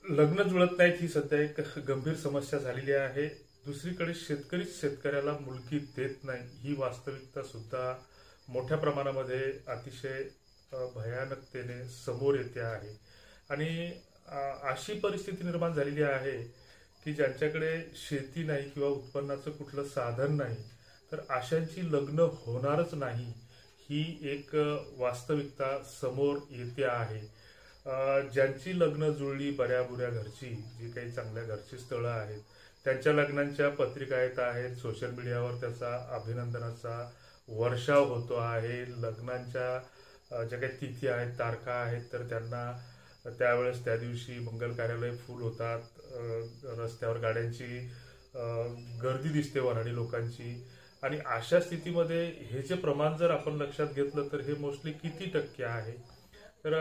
लग्न जुळत नाहीत ही सध्या एक गंभीर समस्या झालेली आहे. दुसरीकडे शेतकरीच शेतकऱ्याला मुलगी देत नाही ही वास्तविकता सुद्धा मोठ्या प्रमाणामध्ये अतिशय भयानकतेने समोर येते आहे. आणि अशी परिस्थिती निर्माण झालेली आहे की ज्यांच्याकडे शेती नाही किंवा उत्पन्नाचं कुठलं साधन नाही, तर अशांची लग्न होणारच नाही ही एक वास्तविकता समोर येते आहे. ज्यांची लग्न जुळली बऱ्या बुऱ्या घरची, जी काही चांगल्या घरची स्थळं आहेत, त्यांच्या लग्नांच्या पत्रिका येत आहेत. सोशल मीडियावर त्याचा अभिनंदनाचा वर्षाव होतो आहे. लग्नांच्या ज्या काही तिथी आहेत, तारखा आहेत, तर त्यांना त्यावेळेस त्या दिवशी मंगल कार्यालय फुल होतात. रस्त्यावर गाड्यांची गर्दी दिसते, वऱ्हाडी लोकांची. आणि अशा स्थितीमध्ये हे जे प्रमाण जर आपण लक्षात घेतलं तर हे मोस्टली किती टक्के आहे, तर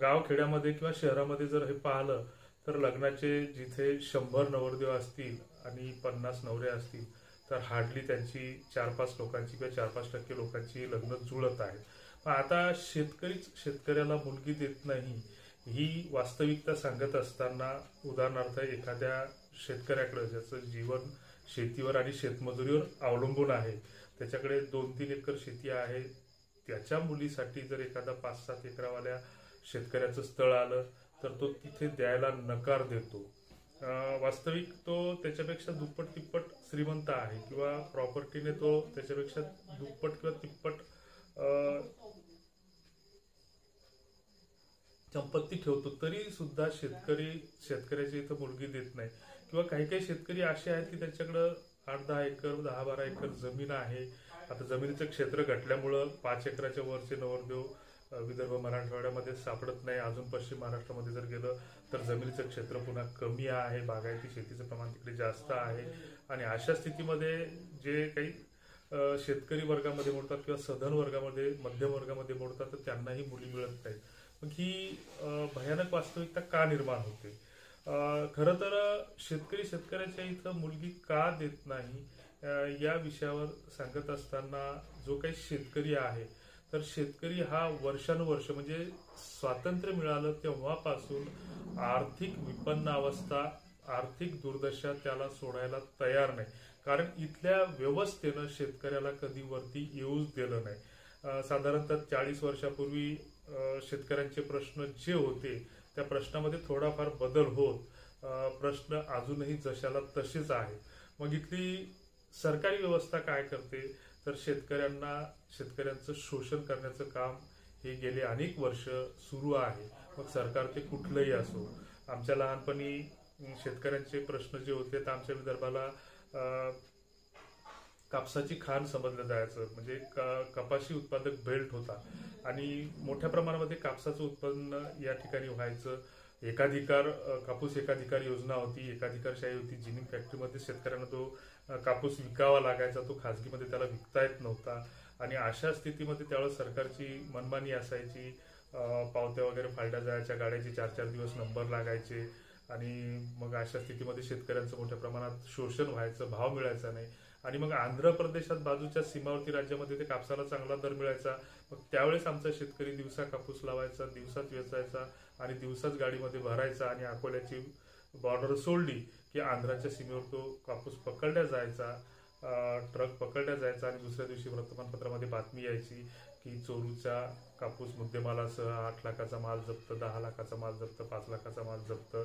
गावखेड्यामध्ये किंवा शहरामध्ये जर हे पाहिलं तर लग्नाचे जिथे 100 नवरदेव असतील आणि 50 नवरे असतील, तर हार्डली त्यांची 4-5 लोकांची किंवा 4-5% लोकांची लग्न जुळत आहेत. पण आता शेतकरीच शेतकऱ्याला मुलगी देत नाही ही वास्तविकता सांगत असताना, उदाहरणार्थ एखाद्या शेतकऱ्याकडे ज्याचं जीवन शेतीवर आणि शेतमजुरीवर अवलंबून आहे, त्याच्याकडे 2-3 एकर शेती आहे, त्याच्या मुलीसाठी जर एखादा 5-7 एकरावाल्या शेतकऱ्याचं स्थळ आलं तर तो तिथे द्यायला नकार देतो. वास्तविक तो त्याच्यापेक्षा दुप्पट तिप्पट श्रीमंत आहे किंवा प्रॉपर्टीने तो त्याच्यापेक्षा दुप्पट किंवा तिप्पट संपत्ती ठेवतो, तरी सुद्धा शेतकऱ्याची इथं मुलगी देत नाही. किंवा काही काही शेतकरी असे आहेत की त्यांच्याकडं 8-10 एकर 10-12 एकर जमीन आहे. आता जमिनीचं क्षेत्र घटल्यामुळं 5 एकराच्या वरचे नवरदेव विदर्भ मराठवाड्यामध्ये सापडत नाही. अजून पश्चिम महाराष्ट्रामध्ये जर गेलं तर जमिनीचं क्षेत्र पुन्हा कमी आहे, बागायती शेतीचं प्रमाण तिकडे जास्त आहे. आणि अशा स्थितीमध्ये जे काही शेतकरी वर्गामध्ये मोडतात किंवा सधन वर्गामध्ये, मध्यम वर्गामध्ये मोडतात, तर त्यांनाही मुली मिळत नाहीत. मग ही भयानक वास्तविकता का निर्माण होते? खरं तर शेतकरी शेतकऱ्याच्या इथं मुलगी का देत नाही या विषयावर सांगत असताना, जो काही शेतकरी आहे, तर शेतकरी हा वर्षानुवर्ष म्हणजे स्वातंत्र्य मिळालं तेव्हापासून आर्थिक विपन्नावस्था, आर्थिक दुर्दशा त्याला सोडायला तयार नाही. कारण इथल्या व्यवस्थेनं शेतकऱ्याला कधी वरती येऊच दिलं नाही. साधारणतः 40 वर्षापूर्वी शेतकऱ्यांचे प्रश्न जे होते त्या प्रश्नामध्ये थोडाफार बदल होत प्रश्न अजूनही जशाला तसेच आहे. मग इथली सरकारी व्यवस्था काय करते, तर शेतकऱ्यांचं शोषण करण्याचं काम हे गेले अनेक वर्ष सुरू आहे. मग सरकार ते कुठलंही असो. आमच्या लहानपणी शेतकऱ्यांचे प्रश्न जे होते तर आमच्या विदर्भाला कापसाची खाण समजलं जायचं. म्हणजे कपाशी उत्पादक बेल्ट होता आणि मोठ्या प्रमाणामध्ये कापसाचं उत्पन्न या ठिकाणी व्हायचं. कापूस एकाधिकार योजना होती, एकाधिकारशाही होती. जिनिंग फॅक्टरीमध्ये शेतकऱ्यांना तो कापूस विकावा लागायचा, तो खाजगीमध्ये त्याला विकता येत नव्हता. आणि अशा स्थितीमध्ये त्यावेळेस सरकारची मनमानी असायची. पावत्या वगैरे फाडल्या जायच्या, गाड्याचे 4-4 दिवस नंबर लागायचे. आणि मग अशा स्थितीमध्ये शेतकऱ्यांचं मोठ्या प्रमाणात शोषण व्हायचं, भाव मिळायचा नाही. आणि मग आंध्र प्रदेशात बाजूच्या सीमावर्ती राज्यामध्ये ते कापसाला चांगला दर मिळायचा. मग त्यावेळेस आमचा शेतकरी दिवसा कापूस लावायचा, दिवसात वेचायचा आणि दिवसाच गाडीमध्ये भरायचा. आणि अकोल्याची बॉर्डर सोडली की आंध्राच्या सीमेवर तो कापूस पकडला जायचा, ट्रक पकडला जायचा. आणि दुसऱ्या दिवशी वर्तमानपत्रामध्ये बातमी यायची की चोरूचा कापूस मुद्देमालासह 8 लाखाचा माल जप्त, 10 लाखाचा माल जप्त, 5 लाखाचा माल जप्त.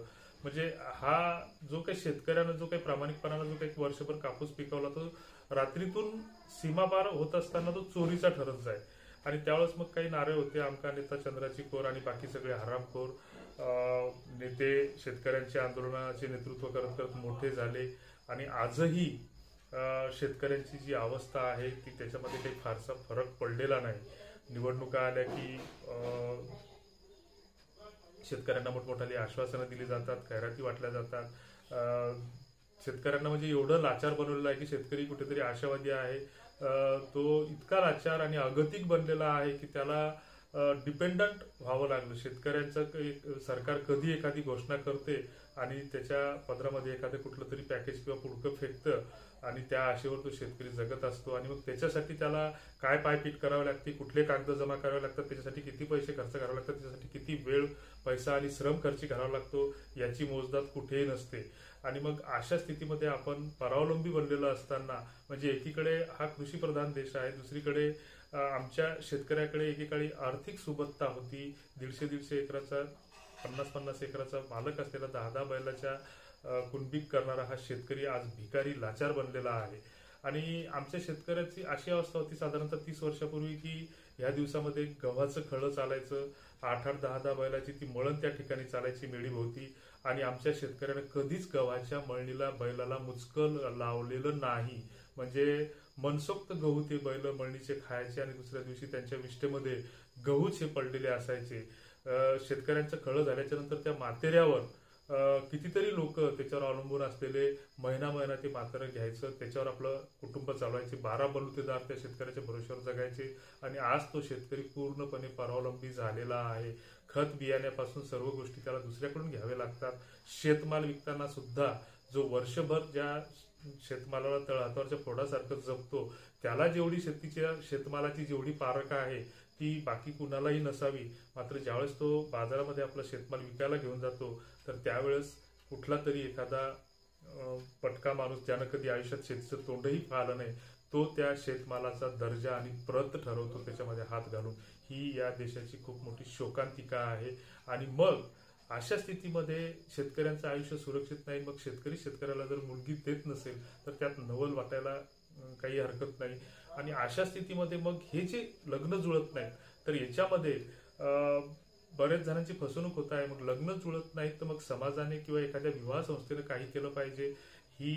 म्हणजे हा जो काही शेतकऱ्यानं जो काही प्रामाणिकपणानं जो काही वर्षभर कापूस पिकवला, तो रात्रीतून सीमापार होत असताना तो चोरीचा ठरत जाय. आणि त्यावेळेस मग काही नारे होते, आमका नेता चंद्राची कोर आणि बाकी सगळे हरामखोर नेते शेतकऱ्यांच्या आंदोलनाचे नेतृत्व करत करत मोठे झाले. आणि आजही शेतकऱ्यांची जी अवस्था आहे की त्याच्यामध्ये काही फारसा फरक पडलेला नाही. निवडणुका आल्या की शेतकऱ्यांना मोठमोठाली आश्वासनं दिली जातात, खैराती वाटल्या जातात. शेतकऱ्यांना म्हणजे एवढं लाचार बनवलेलं आहे की शेतकरी कुठेतरी आशावादी आहे. तो इतका लाचार आणि अगतिक बनलेला आहे की त्याला डिपेंडंट व्हावं लागलं. शेतकऱ्यांचं सरकार कधी एखादी घोषणा करते आणि त्याच्या पदरामध्ये एखादं कुठलं तरी पॅकेज किंवा पुडकं फेकतं आणि त्या आशेवर तो शेतकरी जगत असतो आणि मग त्याच्यासाठी त्याला काय पायपीट करावी लागते, कुठले कागद जमा करावे लागतात, त्याच्यासाठी किती पैसे खर्च करावे लागतात, त्याच्यासाठी किती वेळ, पैसा आणि श्रम खर्ची घालावा लागतो, याची मोजदाद कुठेही नसते. आणि मग अशा स्थितीमध्ये आपण परावलंबी बनलेलो असताना, म्हणजे एकीकडे हा कृषीप्रधान देश आहे, दुसरीकडे आमच्या शेतकऱ्याकडे एकेकाळी आर्थिक सुबत्ता होती. 150-150 एकराचा, 50-50 एकराचा मालक असलेला 10-10 बैलाच्या कुणबीक करणारा हा शेतकरी आज भिकारी लाचार बनलेला आहे. आणि आमच्या शेतकऱ्याची अशी अवस्था होती साधारणतः 30 वर्षापूर्वी की ह्या दिवसामध्ये गव्हाचं खळं चालायचं, 8-8, 10-10 बैलाची ती मळण त्या ठिकाणी चालायची मेढीभोवती. आणि आमच्या शेतकऱ्याने कधीच गव्हाच्या मळणीला बैलाला मुचकल लावलेलं नाही. म्हणजे मनसोक्त गहू ते बैल मळणीचे खायचे आणि दुसऱ्या दिवशी त्यांच्या विष्ठेमध्ये गहूच हे पडलेले असायचे. शेतकऱ्यांचं खळं झाल्याच्या नंतर त्या मातेऱ्यावर कितीतरी लोक त्याच्यावर अवलंबून असलेले महिना ते मातेरं घ्यायचं, त्याच्यावर आपलं कुटुंब चालवायचे. 12 बलुतेदार त्या शेतकऱ्याच्या भरोश्यावर जगायचे. आणि आज तो शेतकरी पूर्णपणे परावलंबी झालेला आहे. खत बियाण्यापासून सर्व गोष्टी त्याला दुसऱ्याकडून घ्यावे लागतात. शेतमाल विकताना सुद्धा जो वर्षभर ज्या शेतमालाला तळहातावरच्या फोडासारखं जपतो, त्याला जेवढी शेतमालाची जेवढी पारख आहे ती बाकी कुणालाही नसावी. मात्र ज्यावेळेस तो बाजारामध्ये आपला शेतमाल विकायला घेऊन जातो तर त्यावेळेस कुठला तरी एखादा पटका माणूस ज्यानं कधी आयुष्यात शेतीचं तोंडही पाहिलं नाही, तो त्या शेतमालाचा दर्जा आणि प्रत ठरवतो त्याच्यामध्ये हात घालून. ही या देशाची खूप मोठी शोकांतिका आहे. आणि मग अशा स्थितीमध्ये शेतकऱ्यांचं आयुष्य सुरक्षित नाही. मग शेतकरी शेतकऱ्याला जर मुलगी देत नसेल तर त्यात नवल वाटायला काही हरकत नाही. आणि अशा स्थितीमध्ये मग हे जे लग्न जुळत नाही तर याच्यामध्ये बऱ्याच जणांची फसवणूक होत आहे. मग लग्न जुळत नाही तर मग समाजाने किंवा एखाद्या विवाह संस्थेने काही केलं पाहिजे, ही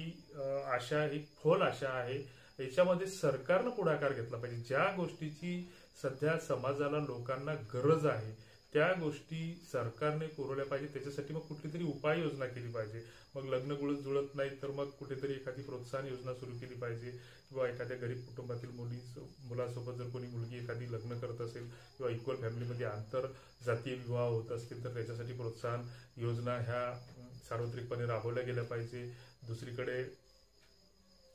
आशा, ही फोल आशा आहे. याच्यामध्ये सरकारनं पुढाकार घेतला पाहिजे. ज्या गोष्टीची सध्या समाजाला, लोकांना गरज आहे त्या गोष्टी सरकारने पुरवल्या पाहिजे. त्याच्यासाठी मग कुठली तरी उपाययोजना केली पाहिजे. मग लग्न जुळत नाही तर मग कुठेतरी एखादी प्रोत्साहन योजना सुरू केली पाहिजे. किंवा एखाद्या गरीब कुटुंबातील मुलासोबत जर कोणी मुलगी एखादी लग्न करत असेल किंवा इक्वल फॅमिलीमध्ये आंतर जातीय विवाह होत असतील तर त्याच्यासाठी प्रोत्साहन योजना ह्या सार्वत्रिकपणे राबवल्या गेल्या पाहिजे. दुसरीकडे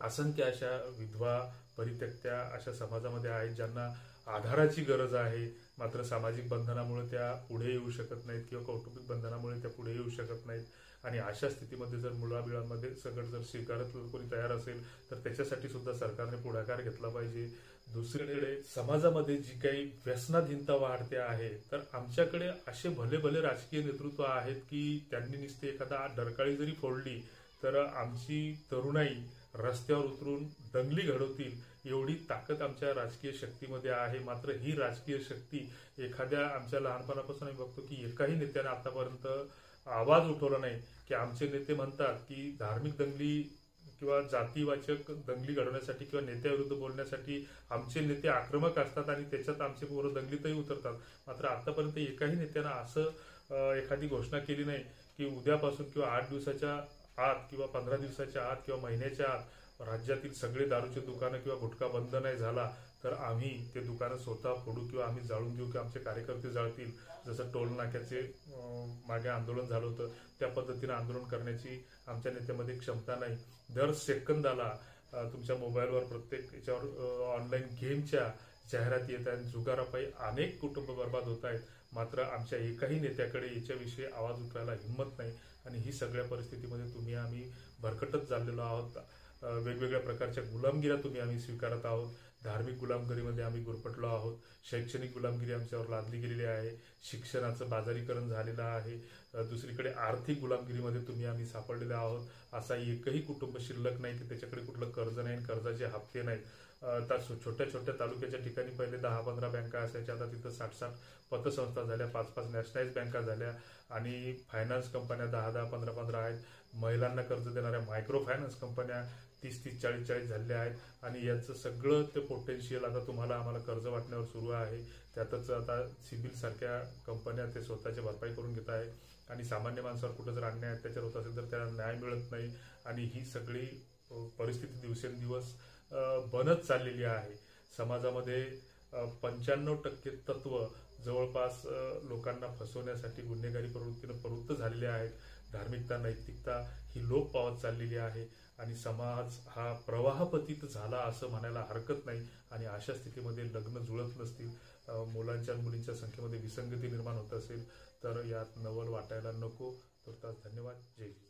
असंख्य अशा विधवा, परित्यक्त्या अशा समाजामध्ये आहेत ज्यांना आधाराची गरज आहे, मात्र सामाजिक बंधनामुळे त्या पुढे येऊ शकत नाहीत किंवा कौटुंबिक बंधनामुळे त्या पुढे येऊ शकत नाहीत. आणि अशा स्थितीमध्ये जर मुलाबिळांमध्ये सगळं जर स्वीकारत कोणी तयार असेल तर त्याच्यासाठी सुद्धा सरकारने पुढाकार घेतला पाहिजे. दुसरीकडे समाजामध्ये जी काही व्यसनाधीनता वाढते आहे तर आमच्याकडे असे भले भले राजकीय नेतृत्व आहेत की त्यांनी नुसते एखादा डरकाळी जरी फोडली तर आमची तरुणाई रस्त्यावर उतरून दंगली घडवतील एवढी ताकद आमच्या राजकीय शक्तीमध्ये आहे. मात्र ही राजकीय शक्ती एखाद्या, आमच्या लहानपणापासून आम्ही बघतो की एकाही नेत्याने आतापर्यंत आवाज उठवला नाही. की आमचे नेते म्हणतात की धार्मिक दंगली किंवा जातीवाचक दंगली घडवण्यासाठी किंवा नेत्याविरुद्ध बोलण्यासाठी आमचे नेते आक्रमक असतात आणि त्याच्यात आमचे पोरं दंगलीतही उतरतात. मात्र आतापर्यंत एकाही नेत्यानं असं एखादी घोषणा केली नाही की उद्यापासून किंवा 8 दिवसाच्या आत किंवा 15 दिवसाच्या आत किंवा महिन्याच्या आत राज्यातील सगळे दारूचे दुकानं किंवा गुटखा बंद नाही झाला तर आम्ही ते दुकानं स्वतः फोडू किंवा आम्ही जाळून देऊ किंवा आमचे कार्यकर्ते जाळतील. जसं टोल नाक्याचे मागे आंदोलन झालं होतं त्या पद्धतीनं आंदोलन करण्याची आमच्या नेत्यामध्ये क्षमता नाही. दर सेकंदाला तुमच्या मोबाईलवर प्रत्येक याच्यावर ऑनलाईन गेमच्या जाहिराती येत आहेत. जुगारापायी अनेक कुटुंब बर्बाद होत आहेत. मात्र आमच्या एकाही नेत्याकडे याच्याविषयी आवाज उठवायला हिंमत नाही. आणि ही सगळ्या परिस्थितीमध्ये आम्ही भरकटत चाललेलो आहोत. वेगवेगळ्या प्रकारच्या गुलामगिऱ्या आम्ही स्वीकारत आहोत. धार्मिक गुलामगिरीमध्ये आम्ही गुरफटलो आहोत. शैक्षणिक गुलामगिरी आमच्यावर लादली गेलेली आहे. शिक्षणाचं बाजारीकरण झालेलं आहे. दुसरीकडे आर्थिक गुलामगिरीमध्ये आम्ही सापडलेलो आहोत. असा एकही कुटुंब शिल्लक नाही की त्याच्याकडे कुठलं कर्ज नाही, कर्जाचे हप्ते नाहीत. तर छोट्या छोट्या तालुक्याच्या ठिकाणी पहिले 10-15 बँका असायच्या, आता तिथं 60-60 पतसंस्था झाल्या, 5-5 नॅशनलाइज बँका झाल्या आणि फायनान्स कंपन्या 10-10, 15-15 आहेत. महिलांना कर्ज देणाऱ्या मायक्रो फायनान्स कंपन्या 30-30, 40-40 झालेल्या आहेत. आणि यांचं सगळं ते पोटेन्शियल आता तुम्हाला आम्हाला कर्ज वाटण्यावर सुरू आहे. त्यातच आता सिबिल सारख्या कंपन्या ते स्वतःची भरपाई करून घेत आहेत. आणि सामान्य माणसावर कुठं जर अन्याय अत्याचार होत असेल तर त्याला न्याय मिळत नाही. आणि ही सगळी परिस्थिती दिवसेंदिवस बनत चाललेली आहे. समाजामध्ये 95% तत्व जवळपास लोकांना फसवण्यासाठी गुन्हेगारी प्रवृत्तीनं प्रवृत्त झालेले आहेत. धार्मिकता नैतिकता ही लोप पावत चाललेली आहे आणि समाज हा प्रवाहपतीत झाला असं म्हणायला हरकत नाही. आणि अशा स्थितीमध्ये लग्न जुळत नसतील, मुलांच्या मुलींच्या संख्येमध्ये विसंगती निर्माण होत असेल तर यात नवल वाटायला नको. तुर्तास धन्यवाद. जय हिंद.